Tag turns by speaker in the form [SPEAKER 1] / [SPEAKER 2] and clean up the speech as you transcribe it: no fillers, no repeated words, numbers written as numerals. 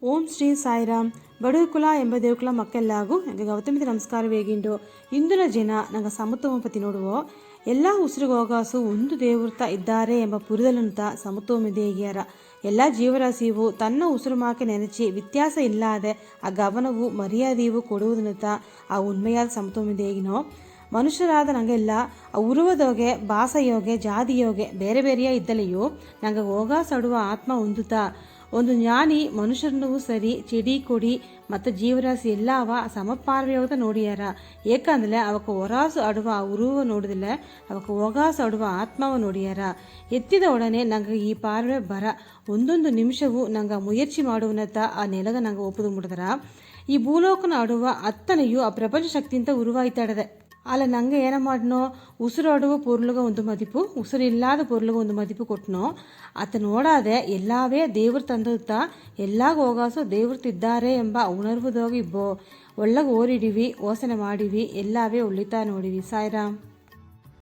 [SPEAKER 1] ಓಂ ಶ್ರೀ ಸಾಯಿರಾಮ್ ಬಡುಕುಲ ಎಂಬ ದೇವಕುಲ ಮಕ್ಕೆಲ್ಲಾಗು ನಂಗೆ ಗೌತಮಿತಿ ನಮಸ್ಕಾರ ವೇಗಿಂಡು ಇಂದಿನ ಜನ ನಂಗೆ ಸಮತೋಮಪತಿ ನೋಡುವ ಎಲ್ಲ ಉಸಿರುಗೋಗಾಸು ಒಂದು ದೇವೃತ ಇದ್ದಾರೆ ಎಂಬ ಪುರಿದಲಂತ ಸಮತೋಮಿದೇಗಿಯಾರ ಎಲ್ಲ ಜೀವರಾಶಿಯು ತನ್ನ ಉಸಿರು ಮಾಕೆ ನೆನಚಿ ವ್ಯತ್ಯಾಸ ಇಲ್ಲದೆ ಆ ಗಮನವು ಮರ್ಯಾದೆಯು ಕೊಡುವುದನ್ನತ ಆ ಉಣ್ಮೆಯಾದ ಸಮತೋಮಿದೇಗಿನೋ ಮನುಷ್ಯರಾದ ನಂಗೆಲ್ಲ ಆ ಉರುವದೋಗೆ ಭಾಷೆಯೋಗೆ ಜಾತಿಯೋಗೆ ಬೇರೆ ಬೇರೆಯ ಇದ್ದಲೆಯೂ ನಂಗೆ ಹೋಗಾಸಡುವ ಆತ್ಮ ಹೊಂದುತ್ತಾ ಒಂದು ಜ್ಞಾನಿ ಮನುಷ್ಯರನ್ನೂ ಸರಿ ಚೆಡಿ ಕೊಡಿ ಮತ್ತು ಜೀವರಾಶಿ ಎಲ್ಲವ ಸಮಪಾರ್ವೆಯೋದ ನೋಡಿಯಾರ ಏಕಂದ್ರೆ ಅವಕ್ಕೆ ಹೊರಾಸು ಆಡುವ ಆ ಉರುವ ನೋಡಿದಿಲ್ಲ ಅವಕ್ಕೆ ಹೋಗಾಸು ಆಡುವ ಆತ್ಮವ ನೋಡಿಯಾರ ಎತ್ತಿದ ಒಡನೆ ನಂಗೆ ಈ ಪಾರ್ವೆ ಬರ ಒಂದೊಂದು ನಿಮಿಷವೂ ನಂಗೆ ಮುಯರ್ಚಿ ಮಾಡುವನತ್ತ ಆ ನೆಲಗ ನಂಗೆ ಒಪ್ಪದು ಮುಡಿದರ ಈ ಭೂಲೋಕನ ಆಡುವ ಅತ್ತನೆಯು ಆ ಪ್ರಪಂಚ ಶಕ್ತಿಯಿಂದ ಉರುವಾಯ್ತಾಡದೆ ಅಲ್ಲ ನಂಗೆ ಏನ ಮಾಡಿನೋ ಉಸಿರಾಡುವ ಪೊರ್ಲುಗ ಒಂದು ಮದಿಪು ಉಸಿರಿಲ್ಲಾದ ಪೊರ್ಲುಗ ಒಂದು ಮದಿಪು ಕೊಟ್ಟನೋ ಆತ ನೋಡಾದೆ ಎಲ್ಲವೇ ದೇವ್ರ ತಂದತ್ತ ಎಲ್ಲಾಗ ಹೋಗಾಸು ದೇವ್ರತಿದ್ದಾರೆ ಎಂಬ ಉಣರ್ವುದೋಗಿ ಒಳ್ಳಗ ಓರಿಡಿವಿ ಓಸನೆ ಮಾಡಿವಿ ಎಲ್ಲವೇ ಉಳಿತಾ ನೋಡಿವಿ ಸಾಯಿರಾಮ್.